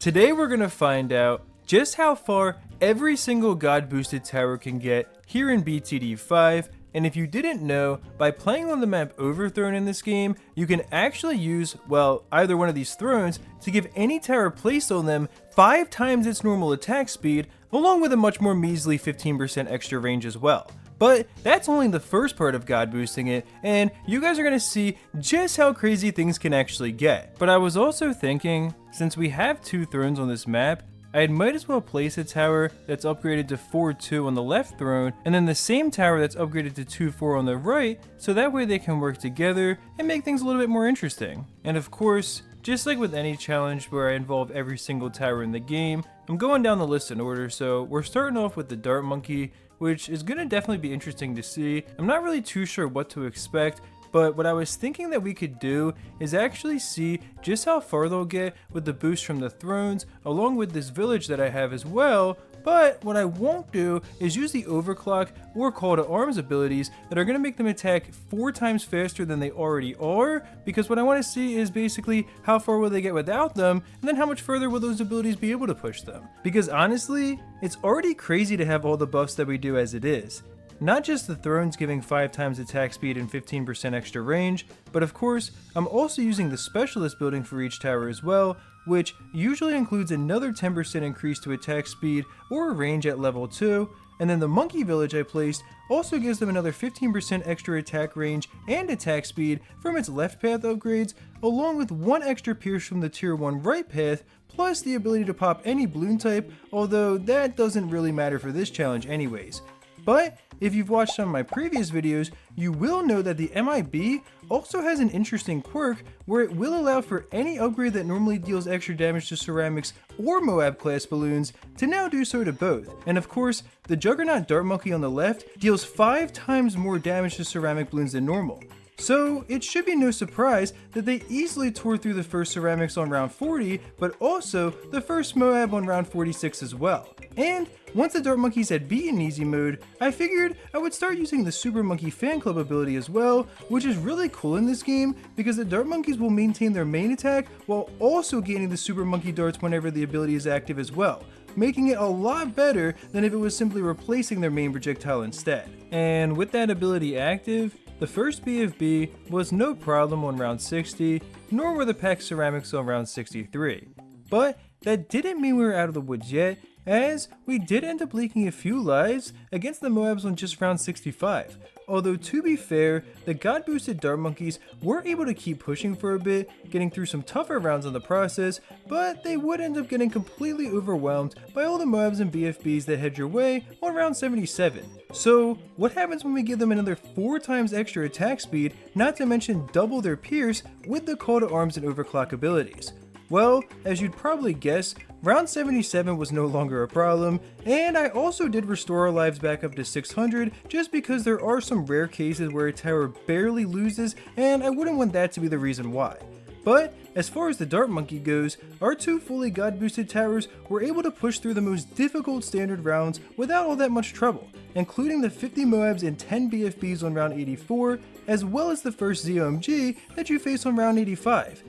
Today we're going to find out just how far every single God boosted tower can get here in BTD5, and if you didn't know, by playing on the map Overthrown in this game, you can actually use, well, either one of these thrones to give any tower placed on them 5 times its normal attack speed, along with a much more measly 15% extra range as well. But that's only the first part of God boosting it, and you guys are going to see just how crazy things can actually get. But I was also thinking, since we have 2 thrones on this map, I might as well place a tower that's upgraded to 4-2 on the left throne, and then the same tower that's upgraded to 2-4 on the right, so that way they can work together and make things a little bit more interesting. And of course, just like with any challenge where I involve every single tower in the game, I'm going down the list in order, so we're starting off with the Dart Monkey, which is going to definitely be interesting to see. I'm not really too sure what to expect, but what I was thinking that we could do is actually see just how far they'll get with the boost from the thrones, along with this village that I have as well. But what I won't do is use the overclock or call to arms abilities that are going to make them attack 4 times faster than they already are, because what I want to see is basically how far will they get without them, and then how much further will those abilities be able to push them. Because honestly, it's already crazy to have all the buffs that we do as it is. Not just the thrones giving 5 times attack speed and 15% extra range, but of course, I'm also using the specialist building for each tower as well, which usually includes another 10% increase to attack speed or range at level 2, and then the monkey village I placed also gives them another 15% extra attack range and attack speed from its left path upgrades, along with 1 extra pierce from the tier 1 right path, plus the ability to pop any balloon type, although that doesn't really matter for this challenge anyways. But if you've watched some of my previous videos, you will know that the MIB also has an interesting quirk where it will allow for any upgrade that normally deals extra damage to ceramics or Moab class balloons to now do so to both. And of course, the Juggernaut Dart Monkey on the left deals 5 times more damage to ceramic balloons than normal. So it should be no surprise that they easily tore through the first ceramics on round 40, but also the first Moab on round 46 as well. And once the Dart Monkeys had beaten easy mode, I figured I would start using the Super Monkey Fan Club ability as well, which is really cool in this game because the Dart Monkeys will maintain their main attack while also gaining the Super Monkey Darts whenever the ability is active as well, making it a lot better than if it was simply replacing their main projectile instead. And with that ability active, the first BFB was no problem on round 60, nor were the packed ceramics on round 63. But that didn't mean we were out of the woods yet, as we did end up leaking a few lives against the Moabs on just round 65. Although to be fair, the God boosted Dart Monkeys were able to keep pushing for a bit, getting through some tougher rounds in the process, but they would end up getting completely overwhelmed by all the Moabs and BFBs that head your way on round 77. So what happens when we give them another 4 times extra attack speed, not to mention double their pierce with the call to arms and overclock abilities? Well, as you'd probably guess, round 77 was no longer a problem, and I also did restore our lives back up to 600 just because there are some rare cases where a tower barely loses, and I wouldn't want that to be the reason why. But as far as the Dart Monkey goes, our 2 fully God boosted towers were able to push through the most difficult standard rounds without all that much trouble, including the 50 Moabs and 10 BFBs on round 84, as well as the first ZOMG that you face on round 85.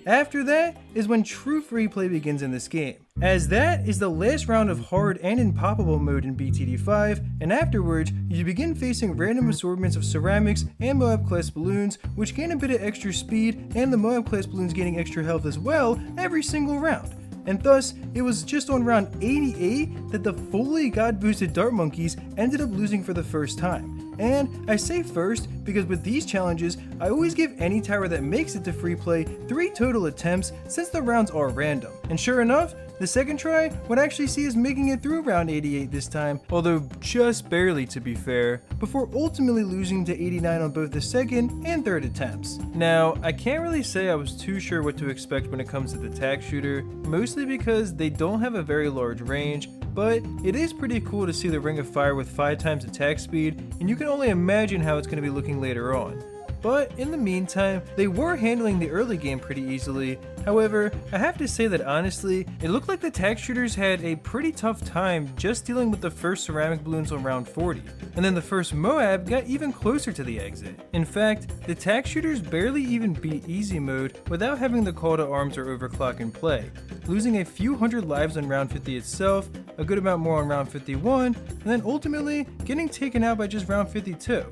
After that is when true free play begins in this game, as that is the last round of hard and impoppable mode in BTD5, and afterwards you begin facing random assortments of ceramics and Moab class balloons, which gain a bit of extra speed, and the Moab class balloons gaining extra health as well every single round. And thus, it was just on round 88 that the fully God boosted Dart Monkeys ended up losing for the first time. And I say first because with these challenges, I always give any tower that makes it to free play 3 total attempts since the rounds are random. And sure enough, the second try would actually see us making it through round 88 this time, although just barely to be fair, before ultimately losing to 89 on both the second and third attempts. Now, I can't really say I was too sure what to expect when it comes to the Tack shooter, mostly because they don't have a very large range, but it is pretty cool to see the Ring of Fire with 5 times attack speed, and you can only imagine how it's going to be looking later on. but in the meantime, they were handling the early game pretty easily. However, I have to say that honestly, it looked like the Tack shooters had a pretty tough time just dealing with the first ceramic balloons on round 40, and then the first Moab got even closer to the exit. In fact, the Tack shooters barely even beat easy mode without having the call to arms or overclock in play, losing a few hundred lives on round 50 itself, a good amount more on round 51, and then ultimately getting taken out by just round 52.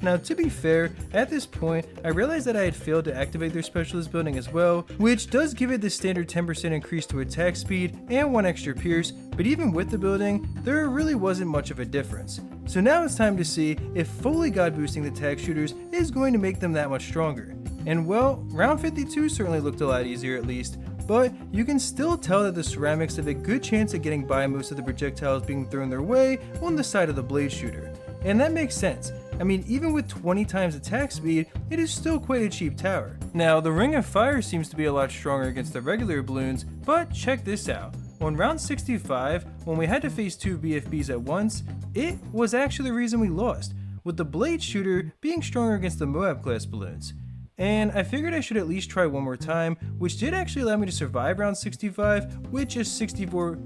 Now, to be fair, at this point, I realized that I had failed to activate their specialist building as well, which does give it the standard 10% increase to attack speed and 1 extra pierce, but even with the building, there really wasn't much of a difference. So now it's time to see if fully god boosting the Tack shooters is going to make them that much stronger. And well, round 52 certainly looked a lot easier at least, but you can still tell that the ceramics have a good chance of getting by most of the projectiles being thrown their way on the side of the blade shooter. And that makes sense. I mean, even with 20 times attack speed, it is still quite a cheap tower. Now, the Ring of Fire seems to be a lot stronger against the regular balloons, but check this out. On round 65, when we had to face 2 BFBs at once, it was actually the reason we lost, with the blade shooter being stronger against the Moab class balloons. And I figured I should at least try one more time, which did actually allow me to survive round 65 with just 64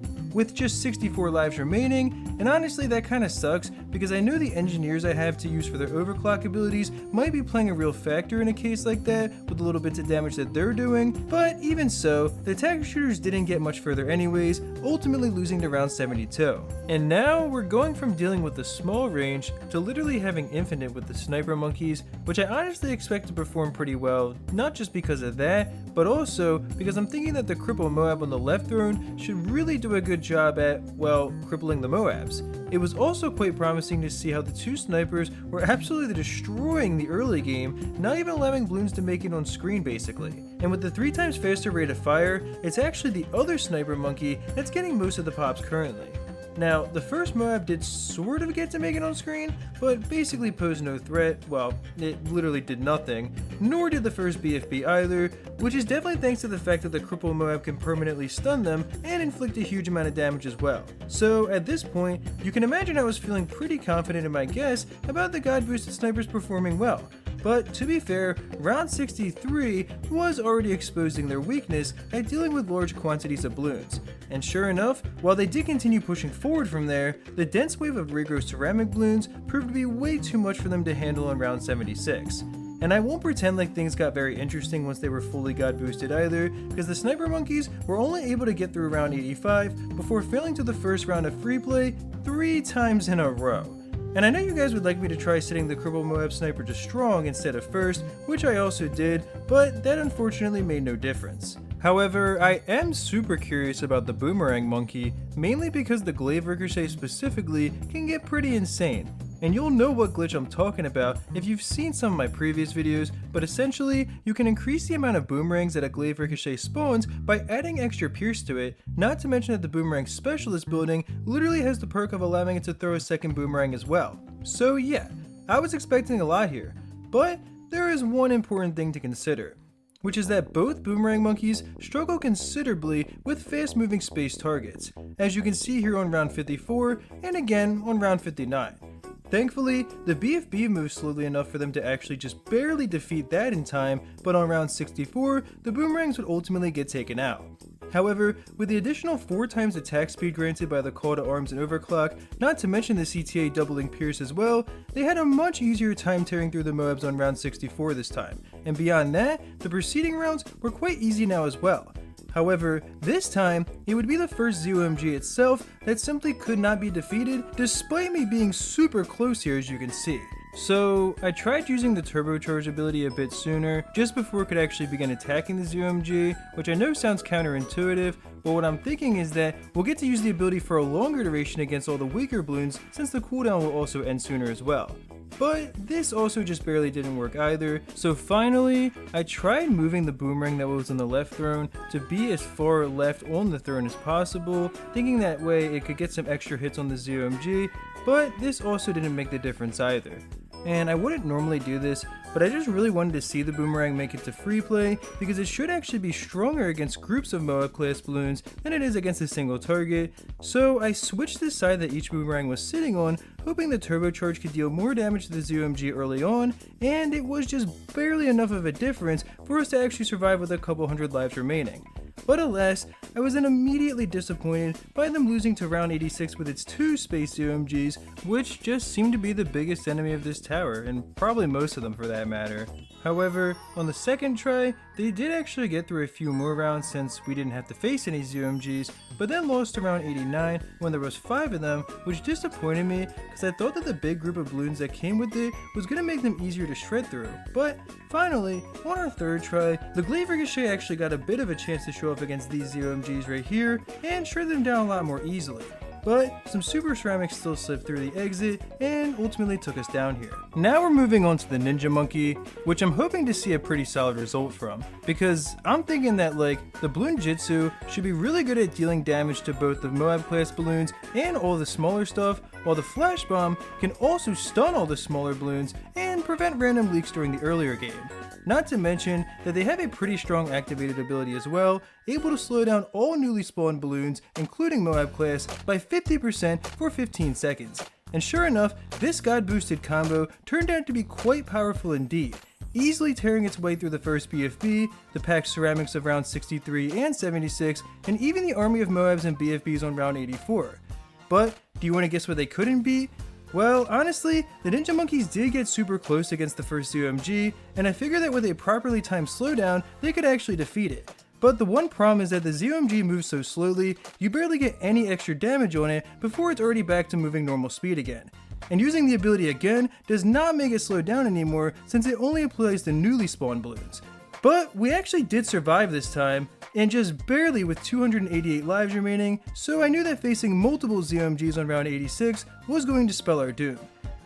lives remaining, and honestly that kinda sucks because I know the engineers I have to use for their overclock abilities might be playing a real factor in a case like that with the little bits of damage that they're doing, but even so, the Tack shooters didn't get much further anyways, ultimately losing to round 72. And now we're going from dealing with the small range to literally having infinite with the sniper monkeys, which I honestly expect to perform pretty well, not just because of that, but also because I'm thinking that the cripple Moab on the left throne should really do a good job at, well, crippling the Moabs. It was also quite promising to see how the 2 snipers were absolutely destroying the early game, not even allowing balloons to make it on screen basically. And with the 3 times faster rate of fire, it's actually the other sniper monkey that's getting most of the pops currently. Now, the first Moab did sort of get to make it on screen, but basically posed no threat. Well, it literally did nothing, nor did the first BFB either, which is definitely thanks to the fact that the cripple Moab can permanently stun them and inflict a huge amount of damage as well. So at this point, you can imagine I was feeling pretty confident in my guess about the god boosted snipers performing well. But to be fair, round 63 was already exposing their weakness at dealing with large quantities of balloons. And sure enough, while they did continue pushing forward from there, the dense wave of Regro ceramic balloons proved to be way too much for them to handle in round 76. And I won't pretend like things got very interesting once they were fully god boosted either, because the sniper monkeys were only able to get through round 85 before failing to the first round of free play 3 times in a row. And I know you guys would like me to try setting the cripple Moab sniper to strong instead of first, which I also did, but that unfortunately made no difference. However, I am super curious about the Boomerang monkey, mainly because the glaive ricochet specifically can get pretty insane. And you'll know what glitch I'm talking about if you've seen some of my previous videos, but essentially, you can increase the amount of boomerangs that a glaive ricochet spawns by adding extra pierce to it, not to mention that the Boomerang specialist building literally has the perk of allowing it to throw a second boomerang as well. So yeah, I was expecting a lot here, but there is one important thing to consider, which is that both Boomerang monkeys struggle considerably with fast moving space targets, as you can see here on round 54 and again on round 59. Thankfully, the BFB moves slowly enough for them to actually just barely defeat that in time, but on round 64, the Boomerangs would ultimately get taken out. However, with the additional 4 times attack speed granted by the call to arms and overclock, not to mention the CTA doubling pierce as well, they had a much easier time tearing through the Moabs on round 64 this time, and beyond that, the preceding rounds were quite easy now as well. However, this time, it would be the first ZOMG itself that simply could not be defeated, despite me being super close here as you can see. So, I tried using the turbocharge ability a bit sooner, just before it could actually begin attacking the ZOMG, which I know sounds counterintuitive, but what I'm thinking is that we'll get to use the ability for a longer duration against all the weaker balloons, since the cooldown will also end sooner as well. But this also just barely didn't work either, so finally, I tried moving the boomerang that was on the left throne to be as far left on the throne as possible, thinking that way it could get some extra hits on the ZOMG, but this also didn't make the difference either. And I wouldn't normally do this, but I just really wanted to see the Boomerang make it to free play because it should actually be stronger against groups of Moab class balloons than it is against a single target. So I switched the side that each Boomerang was sitting on, hoping the turbocharge could deal more damage to the ZOMG early on, and it was just barely enough of a difference for us to actually survive with a couple hundred lives remaining. But alas, I was then immediately disappointed by them losing to round 86 with its 2 space ZOMGs, which just seemed to be the biggest enemy of this tower, and probably most of them for that matter. However, on the second try, they did actually get through a few more rounds since we didn't have to face any ZOMGs, but then lost to round 89 when there was 5 of them, which disappointed me because I thought that the big group of balloons that came with it was going to make them easier to shred through. But finally, on our third try, the Glaive Ricochet actually got a bit of a chance to show up against these ZOMGs right here and shred them down a lot more easily. But some super ceramics still slipped through the exit and ultimately took us down here. Now we're moving on to the Ninja Monkey, which I'm hoping to see a pretty solid result from, because I'm thinking that the Bloon Jitsu should be really good at dealing damage to both the Moab class balloons and all the smaller stuff, while the Flash Bomb can also stun all the smaller balloons and prevent random leaks during the earlier game. Not to mention that they have a pretty strong activated ability as well, able to slow down all newly spawned balloons, including Moab class, by 50% for 15 seconds. And sure enough, this God boosted combo turned out to be quite powerful indeed, easily tearing its way through the first BFB, the packed ceramics of round 63 and 76, and even the army of Moabs and BFBs on round 84. But do you want to guess what they couldn't beat? Well, honestly, the Ninja Monkeys did get super close against the first ZOMG, and I figured that with a properly timed slowdown, they could actually defeat it. But the one problem is that the ZOMG moves so slowly, you barely get any extra damage on it before it's already back to moving normal speed again. And using the ability again does not make it slow down anymore since it only applies to newly spawned balloons. But we actually did survive this time, and just barely with 288 lives remaining, so I knew that facing multiple ZOMGs on round 86 was going to spell our doom.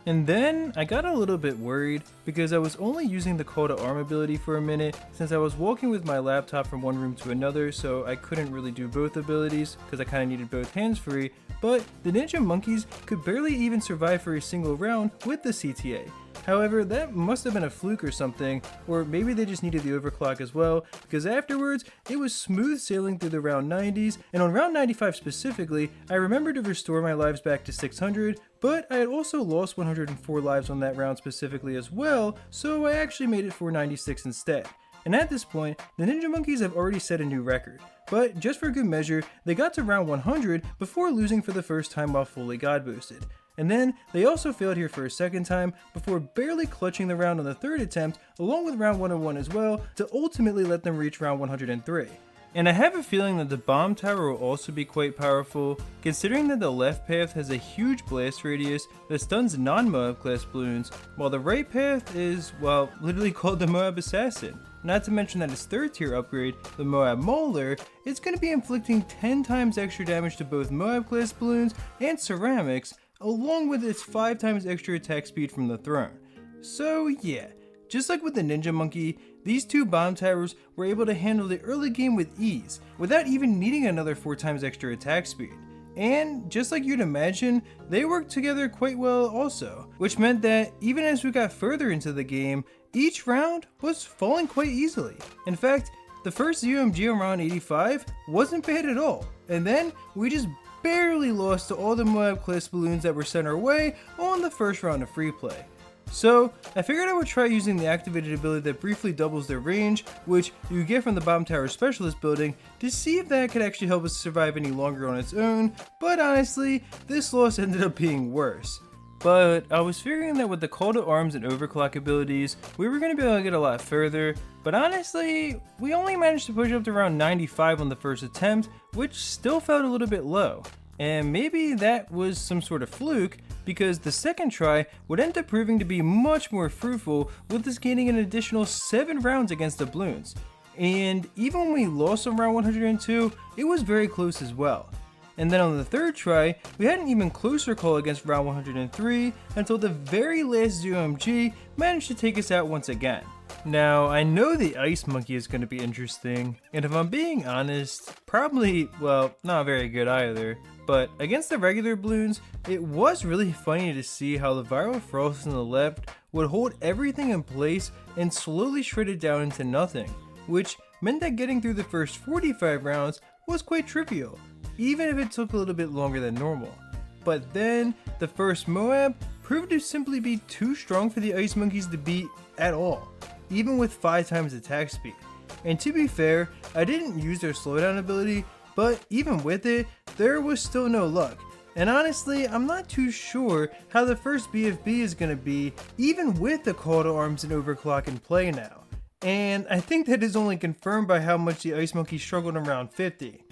And then I got a little bit worried because I was only using the call to arm ability for a minute since I was walking with my laptop from one room to another, so I couldn't really do both abilities because I kind of needed both hands free, but the Ninja Monkeys could barely even survive for a single round with the CTA. However, that must have been a fluke or something, or maybe they just needed the overclock as well, because afterwards, it was smooth sailing through the round 90s, and on round 95 specifically, I remembered to restore my lives back to 600, but I had also lost 104 lives on that round specifically as well, so I actually made it 496 instead. And at this point, the Ninja Monkeys have already set a new record. But just for good measure, they got to round 100 before losing for the first time while fully God boosted. And then they also failed here for a second time before barely clutching the round on the third attempt along with round 101 as well to ultimately let them reach round 103. And I have a feeling that the bomb tower will also be quite powerful, considering that the left path has a huge blast radius that stuns non-Moab class balloons, while the right path is, well, literally called the Moab Assassin. Not to mention that its third tier upgrade, the Moab Molder, is going to be inflicting 10 times extra damage to both Moab class balloons and ceramics, along with its 5 times extra attack speed from the throne. So yeah, just like with the Ninja Monkey, these two bomb towers were able to handle the early game with ease, without even needing another 4 times extra attack speed. And just like you'd imagine, they worked together quite well also, which meant that even as we got further into the game, each round was falling quite easily. In fact, the first ZOMG on round 85 wasn't bad at all, and then we just barely lost to all the Moab class balloons that were sent our way on the first round of free play. So I figured I would try using the activated ability that briefly doubles their range, which you get from the Bomb Tower Specialist building, to see if that could actually help us survive any longer on its own, but honestly, this loss ended up being worse. But I was figuring that with the call to arms and overclock abilities, we were going to be able to get a lot further, but honestly, we only managed to push up to around 95 on the first attempt, which still felt a little bit low. And maybe that was some sort of fluke, because the second try would end up proving to be much more fruitful, with us gaining an additional 7 rounds against the Bloons. And even when we lost on round 102, it was very close as well. And then on the third try, we had an even closer call against round 103 until the very last ZOMG managed to take us out once again. Now, I know the Ice Monkey is going to be interesting, and if I'm being honest, probably, well, not very good either. But against the regular balloons, it was really funny to see how the viral frost on the left would hold everything in place and slowly shred it down into nothing, which meant that getting through the first 45 rounds was quite trivial, even if it took a little bit longer than normal. But then, the first Moab proved to simply be too strong for the Ice Monkeys to beat at all, even with 5 times attack speed. And to be fair, I didn't use their slowdown ability, but even with it, there was still no luck. And honestly, I'm not too sure how the first BFB is going to be, even with the call to arms and overclock in play now. And I think that is only confirmed by how much the Ice Monkeys struggled in round 50.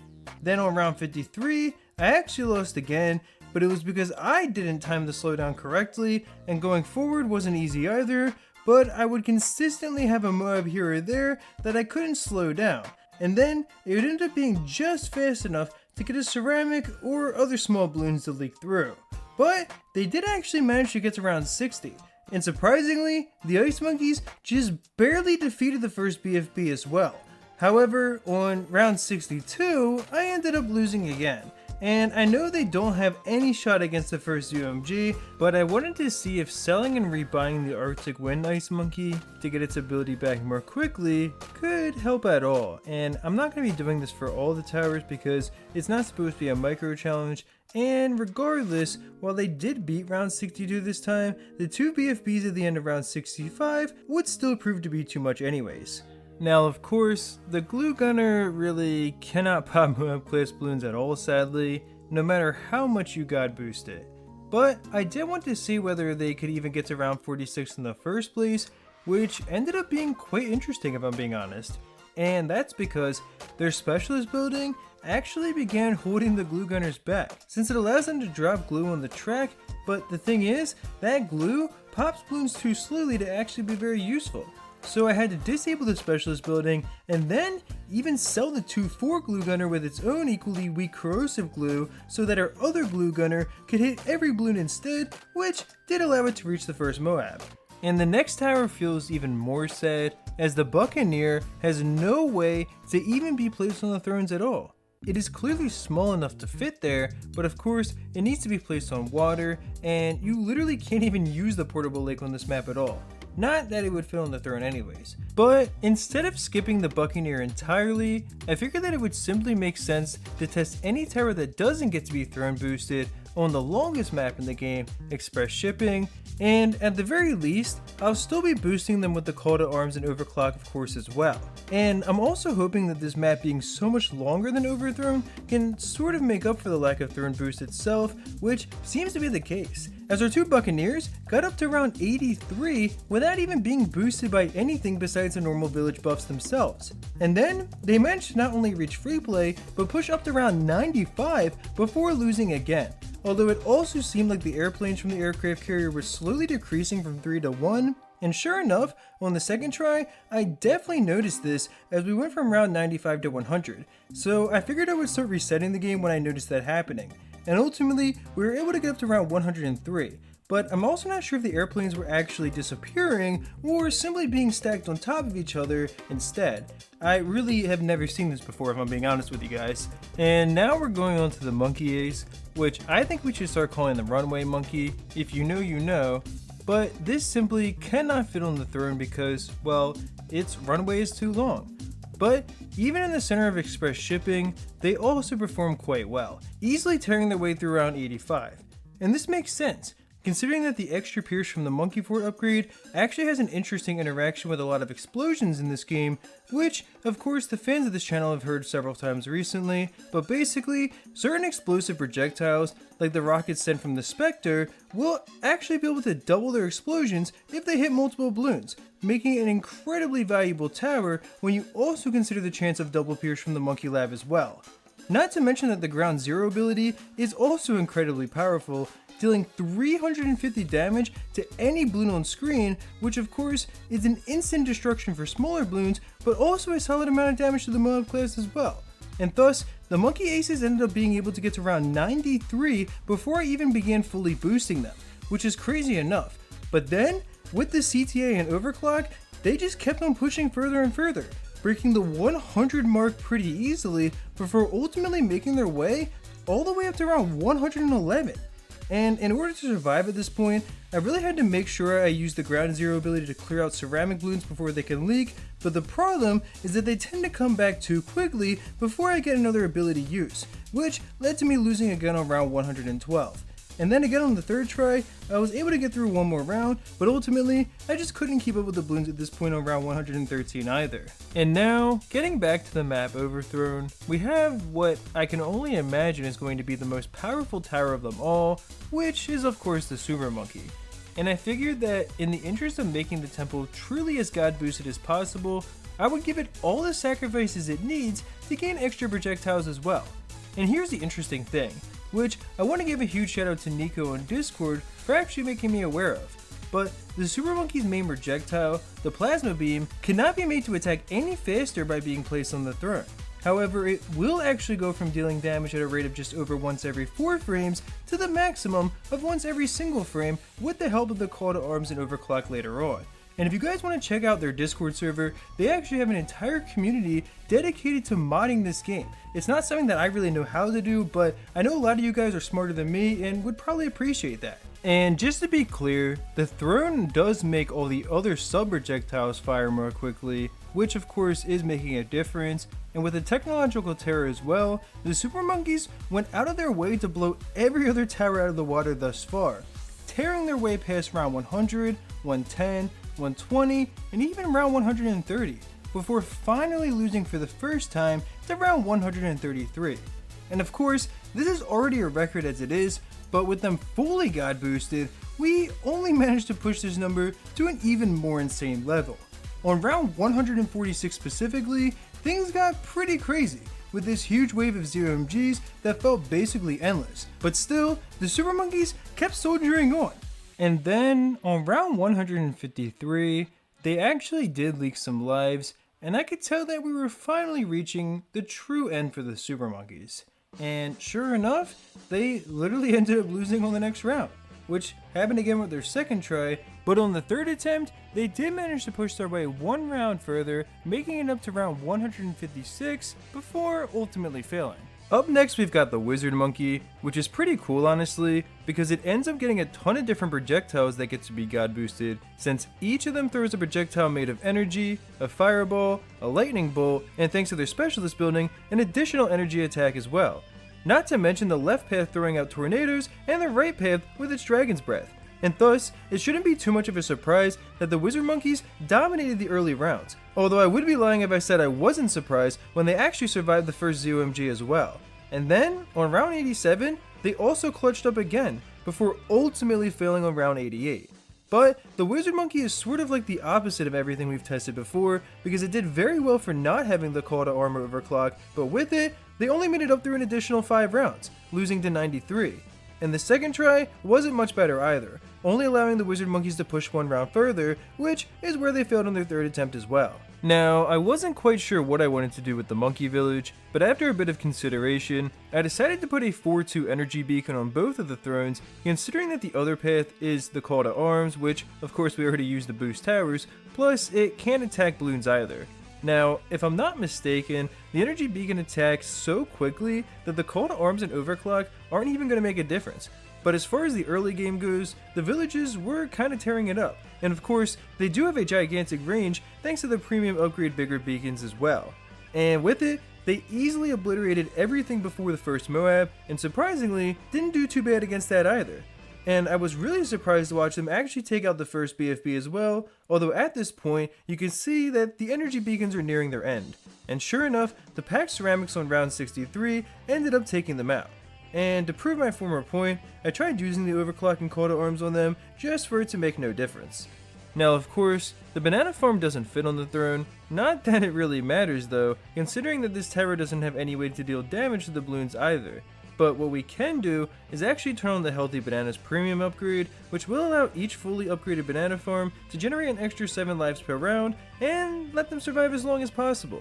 Then on round 53, I actually lost again, but it was because I didn't time the slowdown correctly, and going forward wasn't easy either, but I would consistently have a Moab here or there that I couldn't slow down, and then it would end up being just fast enough to get a ceramic or other small balloons to leak through. But they did actually manage to get to round 60, and surprisingly, the Ice Monkeys just barely defeated the first BFB as well. However, on round 62, I ended up losing again. And I know they don't have any shot against the first UMG, but I wanted to see if selling and rebuying the Arctic Wind Ice Monkey to get its ability back more quickly could help at all. And I'm not going to be doing this for all the towers because it's not supposed to be a micro challenge. And regardless, while they did beat round 62 this time, the 2 BFBs at the end of round 65 would still prove to be too much anyways. Now, of course, the glue gunner really cannot pop Moab class balloons at all, sadly, no matter how much you god boost it. But I did want to see whether they could even get to round 46 in the first place, which ended up being quite interesting if I'm being honest. And that's because their specialist building actually began holding the glue gunners back, since it allows them to drop glue on the track, but the thing is, that glue pops balloons too slowly to actually be very useful. So I had to disable the specialist building and then even sell the 2-4 glue gunner with its own equally weak corrosive glue so that our other glue gunner could hit every balloon instead, which did allow it to reach the first Moab. And the next tower feels even more sad as the Buccaneer has no way to even be placed on the thrones at all. It is clearly small enough to fit there, but of course it needs to be placed on water and you literally can't even use the portable lake on this map at all. Not that it would fit on the throne anyways. But instead of skipping the Buccaneer entirely, I figured that it would simply make sense to test any tower that doesn't get to be throne boosted on the longest map in the game, Express Shipping, and at the very least, I'll still be boosting them with the call to arms and overclock of course as well. And I'm also hoping that this map being so much longer than Overthrown can sort of make up for the lack of throne boost itself, which seems to be the case, as our 2 Buccaneers got up to round 83 without even being boosted by anything besides the normal village buffs themselves. And then they managed to not only reach free play, but push up to round 95 before losing again. Although it also seemed like the airplanes from the aircraft carrier were slowly decreasing from 3 to 1, and sure enough, on the second try, I definitely noticed this as we went from round 95 to 100, so I figured I would start resetting the game when I noticed that happening, and ultimately, we were able to get up to round 103, but I'm also not sure if the airplanes were actually disappearing or simply being stacked on top of each other instead. I really have never seen this before if I'm being honest with you guys. And now we're going on to the Monkey Ace, which I think we should start calling the Runway Monkey. If you know, you know. But this simply cannot fit on the throne because, well, its runway is too long. But even in the center of Express Shipping, they also perform quite well, easily tearing their way through round 85. And this makes sense, considering that the extra Pierce from the Monkey Fort upgrade actually has an interesting interaction with a lot of explosions in this game, which, of course, the fans of this channel have heard several times recently, but basically, certain explosive projectiles, like the rockets sent from the Spectre, will actually be able to double their explosions if they hit multiple balloons, making it an incredibly valuable tower when you also consider the chance of double Pierce from the Monkey Lab as well. Not to mention that the Ground Zero ability is also incredibly powerful, dealing 350 damage to any balloon on screen, which of course is an instant destruction for smaller balloons, but also a solid amount of damage to the Moab class as well. And thus, the Monkey Aces ended up being able to get to round 93 before I even began fully boosting them, which is crazy enough. But then, with the CTA and overclock, they just kept on pushing further and further, breaking the 100 mark pretty easily before ultimately making their way all the way up to around 111. And in order to survive at this point, I really had to make sure I used the ground zero ability to clear out ceramic balloons before they can leak, but the problem is that they tend to come back too quickly before I get another ability use, which led to me losing again on round 112. And then again on the third try, I was able to get through one more round, but ultimately, I just couldn't keep up with the balloons at this point on round 113 either. And now, getting back to the map Overthrown, we have what I can only imagine is going to be the most powerful tower of them all, which is of course the Super Monkey. And I figured that in the interest of making the temple truly as god boosted as possible, I would give it all the sacrifices it needs to gain extra projectiles as well. And here's the interesting thing, which I want to give a huge shout out to Nico on Discord for actually making me aware of. But the Super Monkey's main projectile, the Plasma Beam, cannot be made to attack any faster by being placed on the throne. However, it will actually go from dealing damage at a rate of just over once every 4 frames to the maximum of once every single frame with the help of the call to arms and overclock later on. And if you guys want to check out their Discord server, they actually have an entire community dedicated to modding this game. It's not something that I really know how to do, but I know a lot of you guys are smarter than me and would probably appreciate that. And just to be clear, the throne does make all the other sub-projectiles fire more quickly, which of course is making a difference. And with the technological terror as well, the Super Monkeys went out of their way to blow every other tower out of the water thus far, tearing their way past round 100, 110, 120, and even round 130, before finally losing for the first time to round 133. And of course, this is already a record as it is, but with them fully god boosted, we only managed to push this number to an even more insane level. On round 146 specifically, things got pretty crazy, with this huge wave of 0MGs that felt basically endless, but still, the Super Monkeys kept soldiering on. And then, on round 153, they actually did leak some lives, and I could tell that we were finally reaching the true end for the Super Monkeys. And sure enough, they literally ended up losing on the next round, which happened again with their second try, but on the third attempt, they did manage to push their way one round further, making it up to round 156 before ultimately failing. Up next, we've got the Wizard Monkey, which is pretty cool honestly, because it ends up getting a ton of different projectiles that get to be god boosted, since each of them throws a projectile made of energy, a fireball, a lightning bolt, and thanks to their specialist building, an additional energy attack as well. Not to mention the left path throwing out tornadoes, and the right path with its dragon's breath. And thus, it shouldn't be too much of a surprise that the Wizard Monkeys dominated the early rounds, although I would be lying if I said I wasn't surprised when they actually survived the first ZOMG as well. And then, on round 87, they also clutched up again, before ultimately failing on round 88. But the Wizard Monkey is sort of like the opposite of everything we've tested before, because it did very well for not having the call to armor overclock, but with it, they only made it up through an additional 5 rounds, losing to 93. And the second try wasn't much better either, only allowing the Wizard Monkeys to push one round further, which is where they failed on their third attempt as well. Now, I wasn't quite sure what I wanted to do with the Monkey Village, but after a bit of consideration, I decided to put a 4-2 energy beacon on both of the thrones, considering that the other path is the call to arms, which of course we already used to boost towers, plus it can't attack balloons either. Now, if I'm not mistaken, the energy beacon attacks so quickly that the call to arms and overclock aren't even going to make a difference. But as far as the early game goes, the villages were kind of tearing it up, and of course, they do have a gigantic range thanks to the premium upgrade bigger beacons as well. And with it, they easily obliterated everything before the first Moab, and surprisingly, didn't do too bad against that either. And I was really surprised to watch them actually take out the first BFB as well, although at this point, you can see that the energy beacons are nearing their end. And sure enough, the packed ceramics on round 63 ended up taking them out. And to prove my former point, I tried using the overclock and call to arms on them just for it to make no difference. Now of course, the banana farm doesn't fit on the throne, not that it really matters though, considering that this tower doesn't have any way to deal damage to the balloons either. But what we can do is actually turn on the Healthy Bananas Premium upgrade, which will allow each fully upgraded banana farm to generate an extra 7 lives per round, and let them survive as long as possible.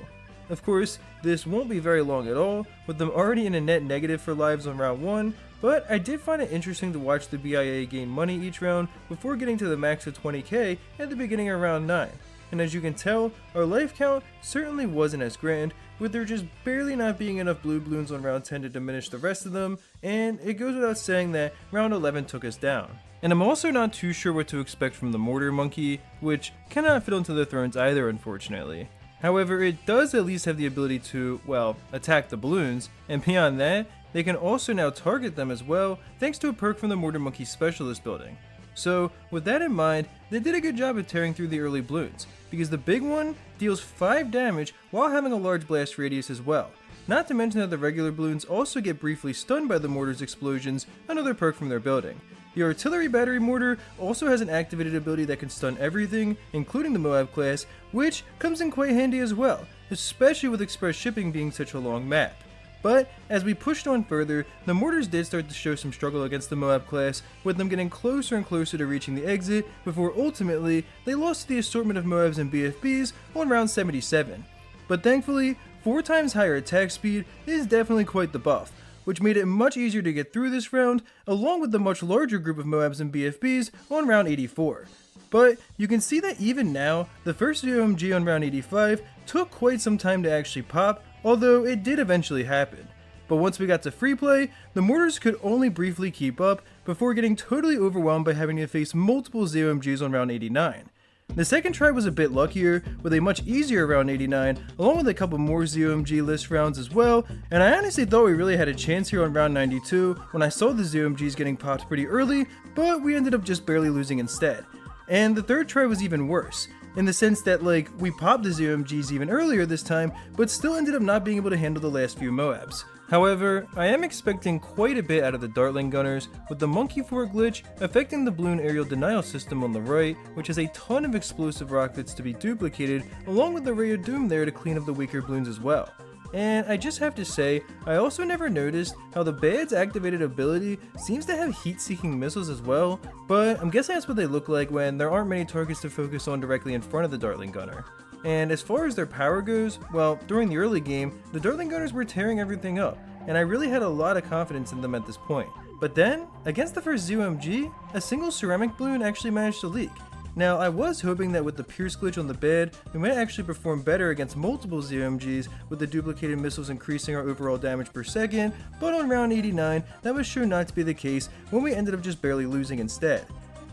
Of course, this won't be very long at all, with them already in a net negative for lives on round 1, but I did find it interesting to watch the BIA gain money each round before getting to the max of 20k at the beginning of round 9. and as you can tell, our life count certainly wasn't as grand, with there just barely not being enough blue balloons on round 10 to diminish the rest of them, and it goes without saying that round 11 took us down. And I'm also not too sure what to expect from the Mortar monkey, which cannot fit onto the thrones either, unfortunately. However, it does at least have the ability to, well, attack the balloons, and beyond that, they can also now target them as well, thanks to a perk from the Mortar monkey specialist building. So, with that in mind, they did a good job of tearing through the early balloons, because the big one deals 5 damage while having a large blast radius as well. Not to mention that the regular balloons also get briefly stunned by the mortar's explosions, another perk from their building. The artillery battery mortar also has an activated ability that can stun everything, including the Moab class, which comes in quite handy as well, especially with express shipping being such a long map. But as we pushed on further, the mortars did start to show some struggle against the Moab class, with them getting closer and closer to reaching the exit, before ultimately they lost to the assortment of Moabs and BFBs on round 77. But thankfully, 4 times higher attack speed is definitely quite the buff, which made it much easier to get through this round, along with the much larger group of Moabs and BFBs on round 84. But you can see that even now, the first ZOMG on round 85 took quite some time to actually pop, although it did eventually happen. But once we got to free play, the mortars could only briefly keep up before getting totally overwhelmed by having to face multiple ZOMGs on round 89. The second try was a bit luckier, with a much easier round 89, along with a couple more ZOMG list rounds as well, and I honestly thought we really had a chance here on round 92 when I saw the ZOMGs getting popped pretty early, but we ended up just barely losing instead. And the third try was even worse, in the sense that we popped the ZOMGs even earlier this time, but still ended up not being able to handle the last few Moabs. However, I am expecting quite a bit out of the Dartling gunners, with the Monkey Fort glitch affecting the balloon aerial denial system on the right, which has a ton of explosive rockets to be duplicated, along with the Ray of Doom there to clean up the weaker balloons as well. And I just have to say, I also never noticed how the Bad's activated ability seems to have heat-seeking missiles as well, but I'm guessing that's what they look like when there aren't many targets to focus on directly in front of the Dartling gunner. And as far as their power goes, well, during the early game, the Dartling gunners were tearing everything up, and I really had a lot of confidence in them at this point. But then, against the first ZOMG, a single ceramic balloon actually managed to leak. Now, I was hoping that with the Pierce glitch on the bed, we might actually perform better against multiple ZOMGs with the duplicated missiles increasing our overall damage per second, but on round 89, that was shown not to be the case when we ended up just barely losing instead.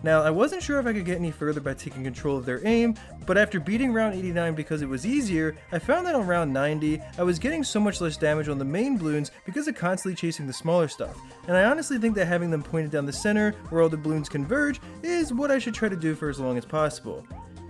Now, I wasn't sure if I could get any further by taking control of their aim, but after beating round 89 because it was easier, I found that on round 90, I was getting so much less damage on the main balloons because of constantly chasing the smaller stuff, and I honestly think that having them pointed down the center where all the balloons converge is what I should try to do for as long as possible.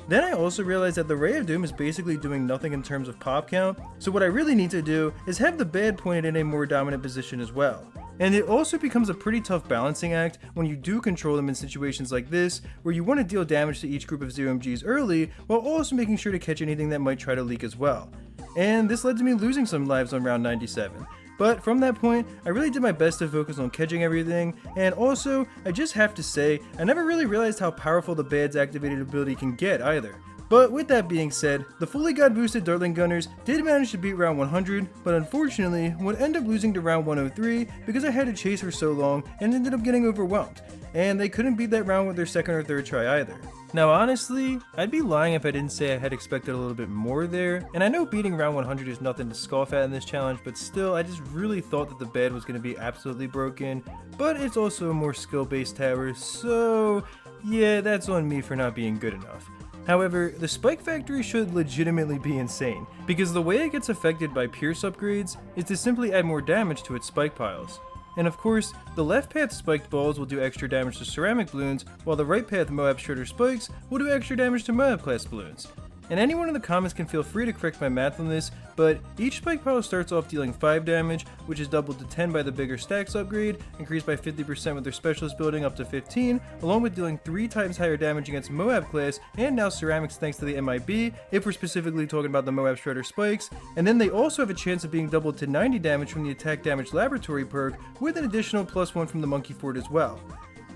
Then I also realized that the Ray of Doom is basically doing nothing in terms of pop count, so what I really need to do is have the Bad pointed in a more dominant position as well. And it also becomes a pretty tough balancing act when you do control them in situations like this, where you want to deal damage to each group of ZOMGs early, while also making sure to catch anything that might try to leak as well. And this led to me losing some lives on round 97. But from that point, I really did my best to focus on catching everything, and also, I just have to say, I never really realized how powerful the Bad's activated ability can get either. But with that being said, the fully god boosted Dartling gunners did manage to beat round 100, but unfortunately would end up losing to round 103 because I had to chase for so long and ended up getting overwhelmed, and they couldn't beat that round with their second or third try either. Now honestly, I'd be lying if I didn't say I had expected a little bit more there, and I know beating round 100 is nothing to scoff at in this challenge, but still I just really thought that the Bad was going to be absolutely broken, but it's also a more skill based tower, so yeah, that's on me for not being good enough. However, the Spike Factory should legitimately be insane, because the way it gets affected by Pierce upgrades is to simply add more damage to its spike piles. And of course, the left path spiked balls will do extra damage to ceramic balloons, while the right path Moab Shredder spikes will do extra damage to Moab class balloons. And anyone in the comments can feel free to correct my math on this, but each spike pile starts off dealing 5 damage, which is doubled to 10 by the bigger stacks upgrade, increased by 50% with their specialist building up to 15, along with dealing 3 times higher damage against Moab class, and now ceramics thanks to the MIB, if we're specifically talking about the Moab Shredder spikes, and then they also have a chance of being doubled to 90 damage from the attack damage laboratory perk, with an additional +1 from the Monkey Fort as well.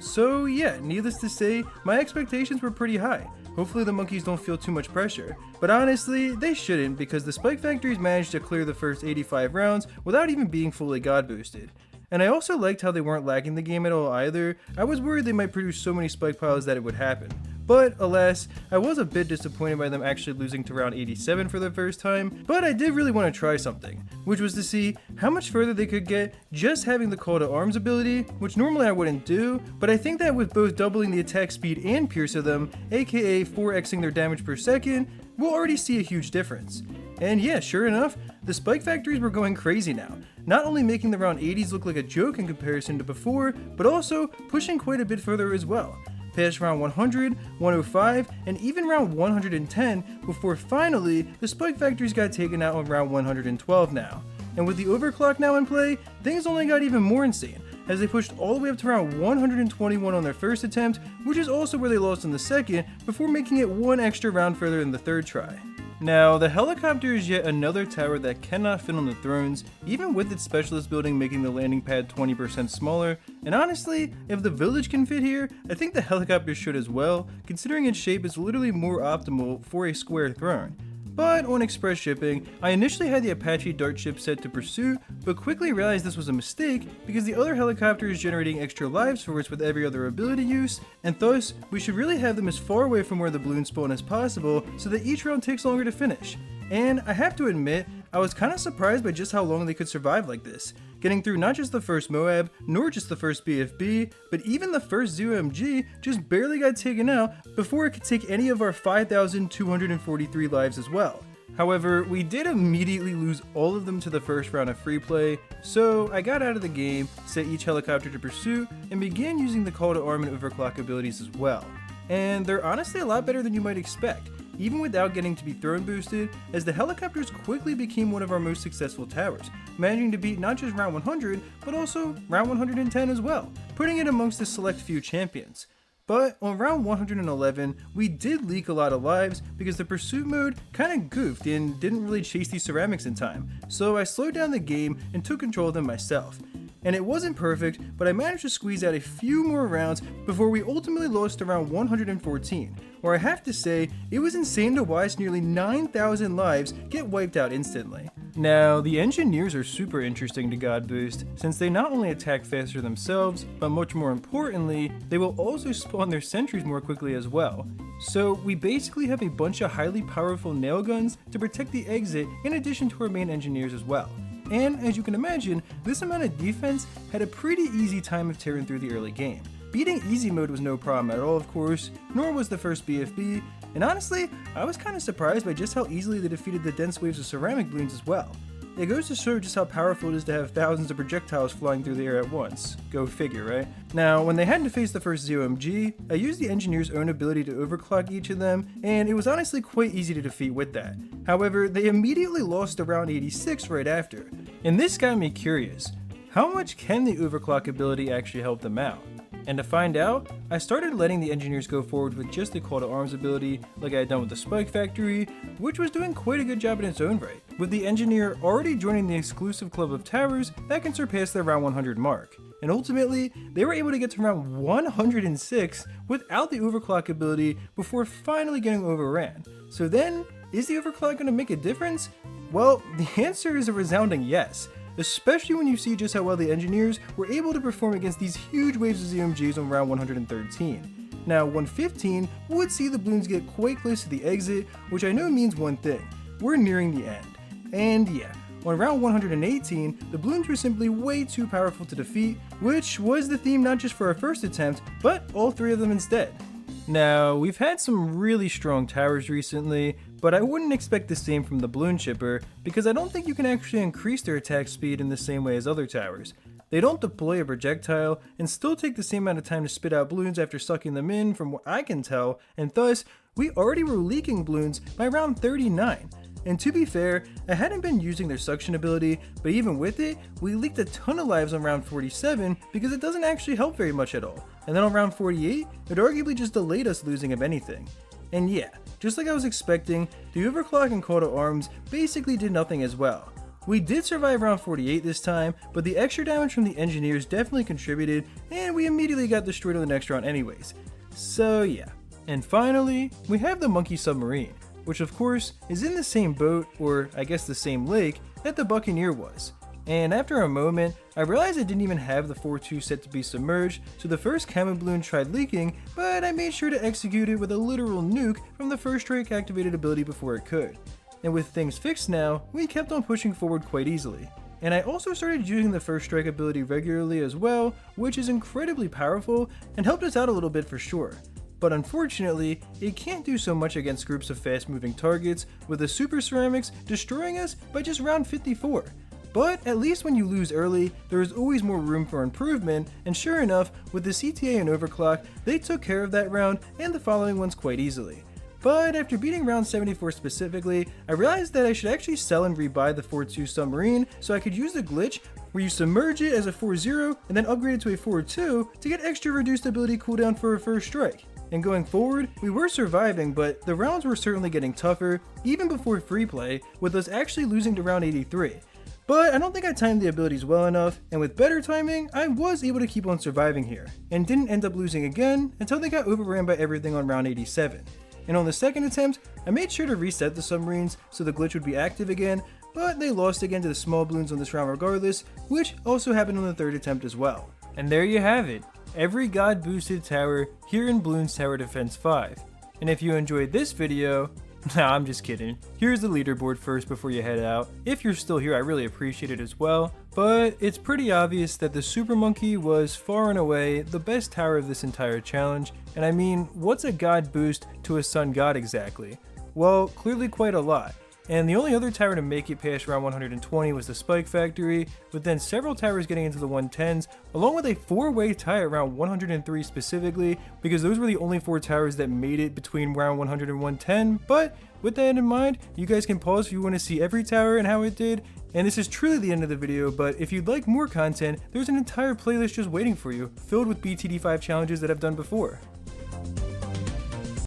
So yeah, needless to say, my expectations were pretty high. Hopefully the monkeys don't feel too much pressure, but honestly, they shouldn't because the Spike Factories managed to clear the first 85 rounds without even being fully god boosted. And I also liked how they weren't lagging the game at all either. I was worried they might produce so many spike piles that it would happen. but alas, I was a bit disappointed by them actually losing to round 87 for the first time, but I did really want to try something, which was to see how much further they could get just having the call to arms ability, which normally I wouldn't do, but I think that with both doubling the attack speed and pierce of them, aka 4xing their damage per second, we'll already see a huge difference. And yeah, sure enough, the spike factories were going crazy now, not only making the round 80s look like a joke in comparison to before, but also pushing quite a bit further as well. Past round 100, 105, and even round 110 before finally the spike factories got taken out on round 112 now. And with the overclock now in play, things only got even more insane, as they pushed all the way up to round 121 on their first attempt, which is also where they lost in the second, before making it one extra round further in the third try. Now, the helicopter is yet another tower that cannot fit on the thrones, even with its specialist building making the landing pad 20% smaller, and honestly, if the village can fit here, I think the helicopter should as well, considering its shape is literally more optimal for a square throne. But on express shipping, I initially had the Apache Dart ship set to pursuit, but quickly realized this was a mistake because the other helicopter is generating extra lives for us with every other ability use, and thus, we should really have them as far away from where the balloons spawn as possible so that each round takes longer to finish. And I have to admit, I was kinda surprised by just how long they could survive like this, getting through not just the first Moab, nor just the first BFB, but even the first ZOMG just barely got taken out before it could take any of our 5,243 lives as well. However, we did immediately lose all of them to the first round of free play, so I got out of the game, set each helicopter to pursuit, and began using the call to arm and overclock abilities as well. And they're honestly a lot better than you might expect, even without getting to be throne boosted, as the helicopters quickly became one of our most successful towers, managing to beat not just round 100, but also round 110 as well, putting it amongst the select few champions. But on round 111, we did leak a lot of lives because the pursuit mode kinda goofed and didn't really chase these ceramics in time, so I slowed down the game and took control of them myself. And it wasn't perfect, but I managed to squeeze out a few more rounds before we ultimately lost to round 114, where I have to say, it was insane to watch nearly 9,000 lives get wiped out instantly. Now, the engineers are super interesting to God Boost, since they not only attack faster themselves, but much more importantly, they will also spawn their sentries more quickly as well. So we basically have a bunch of highly powerful nail guns to protect the exit in addition to our main engineers as well. And as you can imagine, this amount of defense had a pretty easy time of tearing through the early game. Beating easy mode was no problem at all, of course, nor was the first BFB, and honestly, I was kinda surprised by just how easily they defeated the dense waves of ceramic balloons as well. It goes to show just how powerful it is to have thousands of projectiles flying through the air at once. Go figure, right? Now, when they had to face the first ZOMG, I used the engineer's own ability to overclock each of them, and it was honestly quite easy to defeat with that. However, they immediately lost to round 86 right after. And this got me curious. How much can the overclock ability actually help them out? And to find out, I started letting the engineers go forward with just the call to arms ability like I had done with the spike factory, which was doing quite a good job in its own right, with the engineer already joining the exclusive club of towers that can surpass their round 100 mark. And ultimately, they were able to get to round 106 without the overclock ability before finally getting overran. So then, is the overclock going to make a difference? Well, the answer is a resounding yes, especially when you see just how well the engineers were able to perform against these huge waves of ZOMGs on round 113. Now, 115 would see the balloons get quite close to the exit, which I know means one thing: we're nearing the end. And yeah, on round 118, the balloons were simply way too powerful to defeat, which was the theme not just for our first attempt, but all three of them instead. Now, we've had some really strong towers recently, but I wouldn't expect the same from the Bloonchipper because I don't think you can actually increase their attack speed in the same way as other towers. They don't deploy a projectile and still take the same amount of time to spit out balloons after sucking them in from what I can tell, and thus, we already were leaking balloons by round 39. And to be fair, I hadn't been using their suction ability, but even with it, we leaked a ton of lives on round 47 because it doesn't actually help very much at all. And then on round 48, it arguably just delayed us losing if anything. And yeah, just like I was expecting, the overclock and call to arms basically did nothing as well. We did survive round 48 this time, but the extra damage from the engineers definitely contributed, and we immediately got destroyed on the next round anyways. So yeah. And finally, we have the Monkey Submarine, which of course is in the same boat, or I guess the same lake, that the Buccaneer was. And after a moment, I realized I didn't even have the 4-2 set to be submerged, so the first camo balloon tried leaking, but I made sure to execute it with a literal nuke from the first strike activated ability before it could. And with things fixed now, we kept on pushing forward quite easily. And I also started using the first strike ability regularly as well, which is incredibly powerful and helped us out a little bit for sure. But unfortunately, it can't do so much against groups of fast moving targets, with the super ceramics destroying us by just round 54. But at least when you lose early, there is always more room for improvement, and sure enough, with the CTA and overclock, they took care of that round and the following ones quite easily. But after beating round 74 specifically, I realized that I should actually sell and rebuy the 4-2 submarine so I could use the glitch where you submerge it as a 4-0 and then upgrade it to a 4-2 to get extra reduced ability cooldown for a first strike. And going forward, we were surviving, but the rounds were certainly getting tougher, even before free play, with us actually losing to round 83. But I don't think I timed the abilities well enough, and with better timing, I was able to keep on surviving here, and didn't end up losing again until they got overran by everything on round 87. And on the second attempt, I made sure to reset the submarines so the glitch would be active again, but they lost again to the small balloons on this round regardless, which also happened on the third attempt as well. And there you have it, every god boosted tower here in Bloons Tower Defense 5. And if you enjoyed this video, nah, I'm just kidding. Here's the leaderboard first before you head out. If you're still here, I really appreciate it as well, but it's pretty obvious that the Super Monkey was far and away the best tower of this entire challenge, and I mean, what's a god boost to a sun god exactly? Well, clearly quite a lot. And the only other tower to make it past round 120 was the Spike Factory, with then several towers getting into the 110s, along with a 4-way tie at round 103 specifically, because those were the only 4 towers that made it between round 100 and 110, but with that in mind, you guys can pause if you want to see every tower and how it did. And this is truly the end of the video, but if you'd like more content, there's an entire playlist just waiting for you, filled with BTD5 challenges that I've done before.